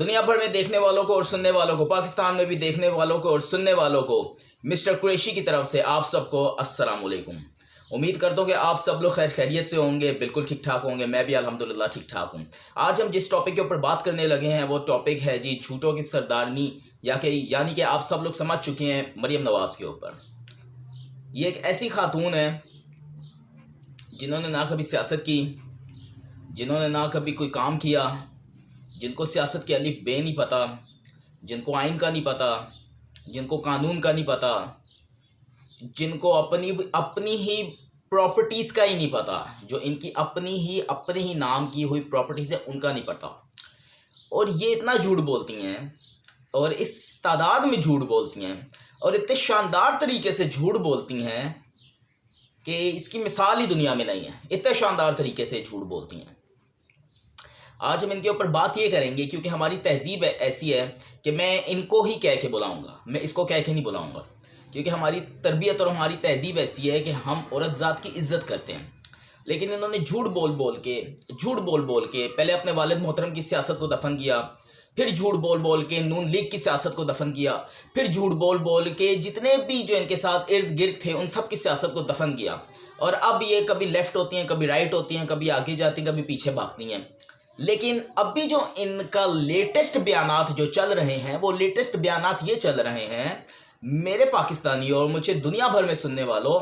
دنیا بھر میں دیکھنے والوں کو اور سننے والوں کو، پاکستان میں بھی دیکھنے والوں کو اور سننے والوں کو مسٹر قریشی کی طرف سے آپ سب کو السلام علیکم۔ امید کرتا ہوں کہ آپ سب لوگ خیر خیریت سے ہوں گے، بالکل ٹھیک ٹھاک ہوں گے۔ میں بھی الحمدللہ ٹھیک ٹھاک ہوں۔ آج ہم جس ٹاپک کے اوپر بات کرنے لگے ہیں وہ ٹاپک ہے جی جھوٹوں کی سردارنی، یعنی کہ آپ سب لوگ سمجھ چکے ہیں مریم نواز کے اوپر۔ یہ ایک ایسی خاتون ہے جنہوں نے نہ کبھی سیاست کی، جنہوں نے نہ کبھی کوئی کام کیا، جن کو سیاست کے الف بے نہیں پتہ، جن کو آئین کا نہیں پتہ، جن کو قانون کا نہیں پتہ، جن کو اپنی ہی پراپرٹیز کا ہی نہیں پتہ، جو ان کی اپنے ہی نام کی ہوئی پراپرٹیز ہیں ان کا نہیں پتہ۔ اور یہ اتنا جھوٹ بولتی ہیں اور اس تعداد میں جھوٹ بولتی ہیں اور اتنے شاندار طریقے سے جھوٹ بولتی ہیں کہ اس کی مثال ہی دنیا میں نہیں ہے۔ اتنے شاندار طریقے سے جھوٹ بولتی ہیں۔ آج ہم ان کے اوپر بات یہ کریں گے کیونکہ ہماری تہذیب ایسی ہے کہ میں ان کو ہی کہہ کے بلاؤں گا، میں اس کو کہہ کے نہیں بلاؤں گا، کیونکہ ہماری تربیت اور ہماری تہذیب ایسی ہے کہ ہم عورت ذات کی عزت کرتے ہیں۔ لیکن انہوں نے جھوٹ بول بول کے پہلے اپنے والد محترم کی سیاست کو دفن کیا، پھر جھوٹ بول کے نون لیگ کی سیاست کو دفن کیا، پھر جھوٹ بول کے جتنے بھی جو ان کے ساتھ ارد گرد تھے ان سب کی سیاست کو دفن کیا۔ اور اب یہ کبھی لیفٹ ہوتی ہیں، کبھی رائٹ ہوتی ہیں، کبھی آگے جاتی ہیں، کبھی پیچھے بھاگتی ہیں۔ لیکن اب بھی جو ان کا لیٹسٹ بیانات جو چل رہے ہیں وہ لیٹسٹ بیانات یہ چل رہے ہیں میرے پاکستانیوں اور مجھے دنیا بھر میں سننے والوں،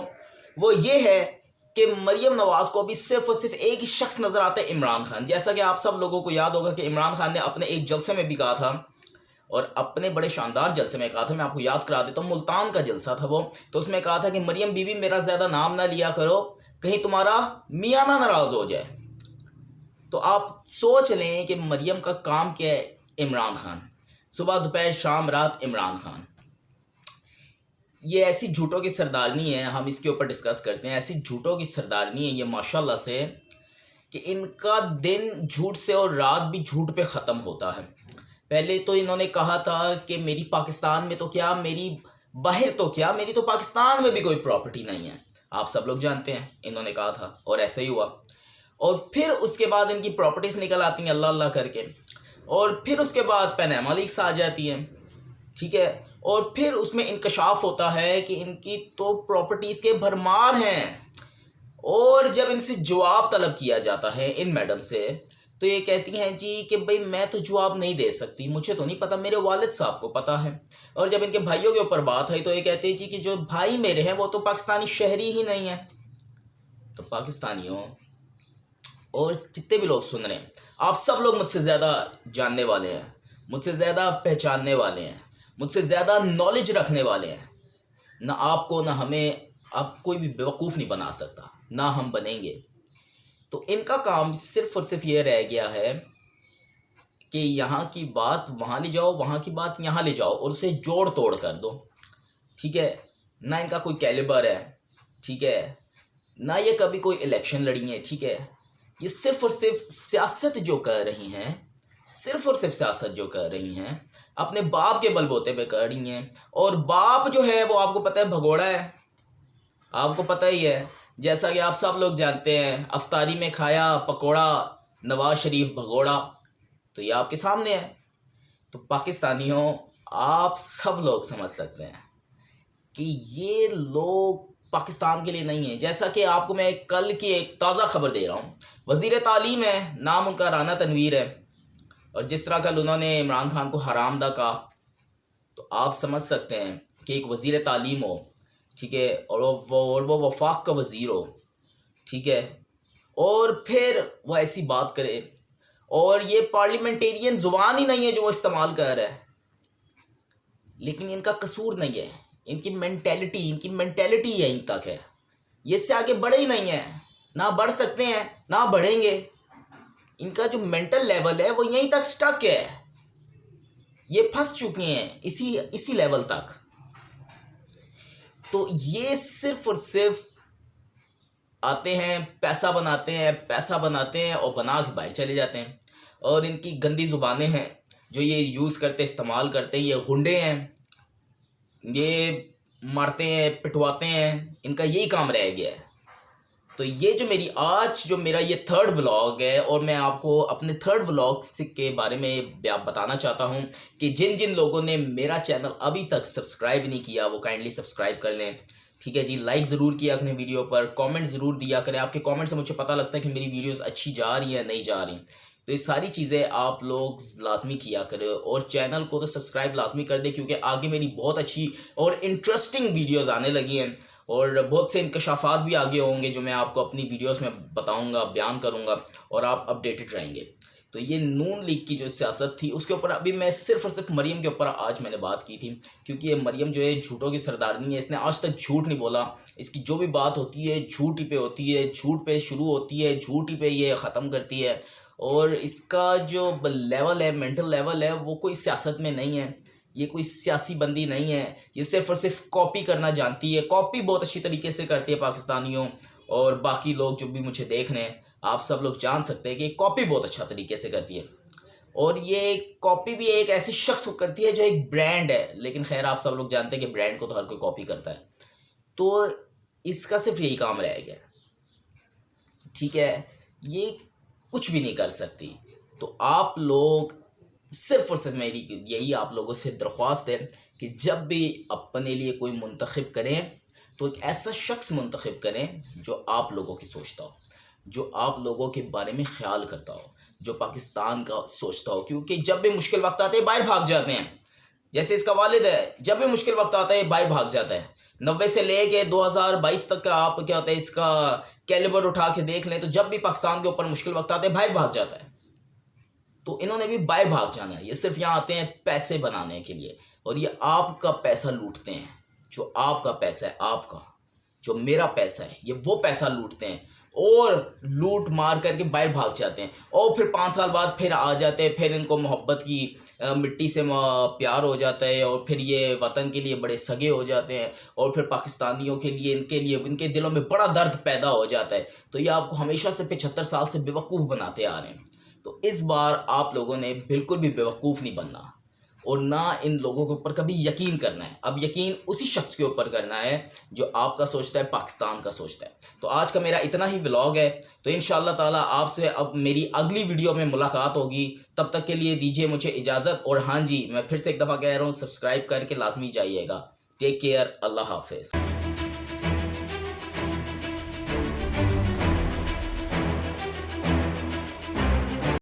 وہ یہ ہے کہ مریم نواز کو بھی صرف اور صرف ایک ہی شخص نظر آتا ہے، عمران خان۔ جیسا کہ آپ سب لوگوں کو یاد ہوگا کہ عمران خان نے اپنے ایک جلسے میں بھی کہا تھا، اور اپنے بڑے شاندار جلسے میں کہا تھا، میں آپ کو یاد کرا دیتا ہوں، ملتان کا جلسہ تھا وہ، تو اس میں کہا تھا کہ مریم بی بی میرا زیادہ نام نہ لیا کرو، کہیں تمہارا میاں نہ ناراض ہو جائے۔ تو آپ سوچ لیں کہ مریم کا کام کیا ہے، عمران خان، صبح دوپہر شام رات عمران خان۔ یہ ایسی جھوٹوں کی سردارنی ہے، ہم اس کے اوپر ڈسکس کرتے ہیں، ایسی جھوٹوں کی سردارنی ہے یہ ماشاءاللہ سے کہ ان کا دن جھوٹ سے اور رات بھی جھوٹ پہ ختم ہوتا ہے۔ پہلے تو انہوں نے کہا تھا کہ میری پاکستان میں تو کیا، میری باہر تو کیا، میری تو پاکستان میں بھی کوئی پراپرٹی نہیں ہے۔ آپ سب لوگ جانتے ہیں انہوں نے کہا تھا، اور ایسا ہی ہوا۔ اور پھر اس کے بعد ان کی پراپرٹیز نکل آتی ہیں اللہ اللہ کر کے، اور پھر اس کے بعد پیناما لیکس آ جاتی ہیں، ٹھیک ہے، اور پھر اس میں انکشاف ہوتا ہے کہ ان کی تو پراپرٹیز کے بھرمار ہیں۔ اور جب ان سے جواب طلب کیا جاتا ہے ان میڈم سے، تو یہ کہتی ہیں جی کہ بھئی میں تو جواب نہیں دے سکتی، مجھے تو نہیں پتہ، میرے والد صاحب کو پتہ ہے۔ اور جب ان کے بھائیوں کے اوپر بات ہے تو یہ کہتے ہیں جی کہ جو بھائی میرے ہیں وہ تو پاکستانی شہری ہی نہیں ہیں۔ تو پاکستانیوں اور جتنے بھی لوگ سن رہے ہیں، آپ سب لوگ مجھ سے زیادہ جاننے والے ہیں، مجھ سے زیادہ پہچاننے والے ہیں، مجھ سے زیادہ نالج رکھنے والے ہیں۔ نہ آپ کو نہ ہمیں اب کوئی بھی بیوقوف نہیں بنا سکتا، نہ ہم بنیں گے۔ تو ان کا کام صرف اور صرف یہ رہ گیا ہے کہ یہاں کی بات وہاں لے جاؤ، وہاں کی بات یہاں لے جاؤ اور اسے جوڑ توڑ کر دو، ٹھیک ہے۔ نہ ان کا کوئی کیلیبر ہے، ٹھیک ہے، نہ یہ کبھی کوئی الیکشن لڑی ہیں، ٹھیک ہے۔ یہ صرف اور صرف سیاست جو کر رہی ہیں، صرف اور صرف سیاست جو کر رہی ہیں، اپنے باپ کے بل بوتے پہ کر رہی ہیں۔ اور باپ جو ہے وہ آپ کو پتہ ہے بھگوڑا ہے، آپ کو پتہ ہی ہے، جیسا کہ آپ سب لوگ جانتے ہیں، افطاری میں کھایا پکوڑا نواز شریف بھگوڑا، تو یہ آپ کے سامنے ہے۔ تو پاکستانیوں آپ سب لوگ سمجھ سکتے ہیں کہ یہ لوگ پاکستان کے لیے نہیں ہیں۔ جیسا کہ آپ کو میں کل کی ایک تازہ خبر دے رہا ہوں، وزیر تعلیم ہے، نام ان کا رانا تنویر ہے، اور جس طرح کل انہوں نے عمران خان کو حرام دا کہا، تو آپ سمجھ سکتے ہیں کہ ایک وزیر تعلیم ہو، ٹھیک ہے، اور وہ وفاق کا وزیر ہو، ٹھیک ہے، اور پھر وہ ایسی بات کرے، اور یہ پارلیمنٹیرین زبان ہی نہیں ہے جو وہ استعمال کر رہا ہے۔ لیکن ان کا قصور نہیں ہے، ان کی مینٹیلٹی یہیں تک ہے، یہ اس سے آگے بڑھے ہی نہیں ہیں، نہ بڑھ سکتے ہیں نہ بڑھیں گے۔ ان کا جو مینٹل لیول ہے وہ یہیں تک سٹک ہے، یہ پھنس چکے ہیں اسی لیول تک۔ تو یہ صرف اور صرف آتے ہیں، پیسہ بناتے ہیں اور بنا کے باہر چلے جاتے ہیں۔ اور ان کی گندی زبانیں ہیں جو یہ یوز کرتے استعمال کرتے ہیں، یہ غنڈے ہیں، یہ مارتے ہیں پٹواتے ہیں، ان کا یہی کام رہ گیا ہے۔ تو یہ جو میری آج جو میرا یہ تھرڈ ولاگ ہے، اور میں آپ کو اپنے تھرڈ ولاگ کے بارے میں بتانا چاہتا ہوں کہ جن لوگوں نے میرا چینل ابھی تک سبسکرائب نہیں کیا وہ کائنڈلی سبسکرائب کر لیں، ٹھیک ہے جی. لائک ضرور کیا کریں ویڈیو پر، کامنٹ ضرور دیا کریں. آپ کے کامنٹ سے مجھے پتہ لگتا ہے کہ میری ویڈیوز اچھی جا رہی ہیں نہیں جا رہی. تو یہ ساری چیزیں آپ لوگ لازمی کیا کریں، اور چینل کو تو سبسکرائب لازمی کر دیں، کیونکہ آگے میری بہت اچھی اور انٹرسٹنگ ویڈیوز آنے لگی ہیں، اور بہت سے انکشافات بھی آگے ہوں گے جو میں آپ کو اپنی ویڈیوز میں بتاؤں گا، بیان کروں گا، اور آپ اپڈیٹڈ رہیں گے. تو یہ نون لیگ کی جو سیاست تھی اس کے اوپر ابھی میں صرف اور صرف مریم کے اوپر آج میں نے بات کی تھی، کیونکہ یہ مریم جو ہے جھوٹوں کی سردارنی ہے. اس نے آج تک جھوٹ نہیں بولا. اس کی جو بھی بات ہوتی ہے جھوٹ ہی پہ ہوتی ہے، جھوٹ پہ شروع ہوتی ہے، جھوٹ ہی پہ یہ ختم کرتی ہے. اور اس کا جو لیول ہے، مینٹل لیول ہے، وہ کوئی سیاست میں نہیں ہے. یہ کوئی سیاسی بندی نہیں ہے. یہ صرف اور صرف کاپی کرنا جانتی ہے. کاپی بہت اچھی طریقے سے کرتی ہے پاکستانیوں، اور باقی لوگ جو بھی مجھے دیکھ رہے ہیں آپ سب لوگ جان سکتے ہیں کہ کاپی بہت اچھا طریقے سے کرتی ہے. اور یہ کاپی بھی ایک ایسی شخص کو کرتی ہے جو ایک برانڈ ہے، لیکن خیر آپ سب لوگ جانتے ہیں کہ برانڈ کو تو ہر کوئی کاپی کرتا ہے. تو اس کا صرف یہی کام رہ گیا، ٹھیک ہے. یہ کچھ بھی نہیں کر سکتی. تو آپ لوگ صرف اور صرف میری یہی آپ لوگوں سے درخواست ہے کہ جب بھی اپنے لیے کوئی منتخب کریں تو ایک ایسا شخص منتخب کریں جو آپ لوگوں کی سوچتا ہو، جو آپ لوگوں کے بارے میں خیال کرتا ہو، جو پاکستان کا سوچتا ہو. کیونکہ جب بھی مشکل وقت آتے ہیں باہر بھاگ جاتے ہیں. جیسے اس کا والد ہے، جب بھی مشکل وقت آتا ہے باہر بھاگ جاتا ہے. 90 سے لے کے 2022 تک کا آپ کیا ہوتا ہے اس کا کیلیبر اٹھا کے دیکھ لیں، تو جب بھی پاکستان کے اوپر مشکل وقت آتے ہیں باہر بھاگ جاتا ہے. تو انہوں نے بھی باہر بھاگ جانا ہے. یہ صرف یہاں آتے ہیں پیسے بنانے کے لیے، اور یہ آپ کا پیسہ لوٹتے ہیں. جو آپ کا پیسہ ہے، آپ کا جو میرا پیسہ ہے، یہ وہ پیسہ لوٹتے ہیں اور لوٹ مار کر کے باہر بھاگ جاتے ہیں. اور پھر 5 سال بعد پھر آ جاتے ہیں. پھر ان کو محبت کی مٹی سے پیار ہو جاتا ہے، اور پھر یہ وطن کے لیے بڑے سگے ہو جاتے ہیں، اور پھر پاکستانیوں کے لیے ان کے دلوں میں بڑا درد پیدا ہو جاتا ہے. تو یہ آپ کو ہمیشہ سے 75 سال سے بیوقوف بناتے آ رہے ہیں. تو اس بار آپ لوگوں نے بالکل بھی بیوقوف نہیں بننا، اور نہ ان لوگوں کے اوپر کبھی یقین کرنا ہے. اب یقین اسی شخص کے اوپر کرنا ہے جو آپ کا سوچتا ہے، پاکستان کا سوچتا ہے. تو آج کا میرا اتنا ہی ولاگ ہے. تو انشاءاللہ تعالی آپ سے اب میری اگلی ویڈیو میں ملاقات ہوگی. تب تک کے لیے دیجیے مجھے اجازت. اور ہاں جی، میں پھر سے ایک دفعہ کہہ رہا ہوں، سبسکرائب کر کے لازمی جائیے گا. Take care. اللہ حافظ.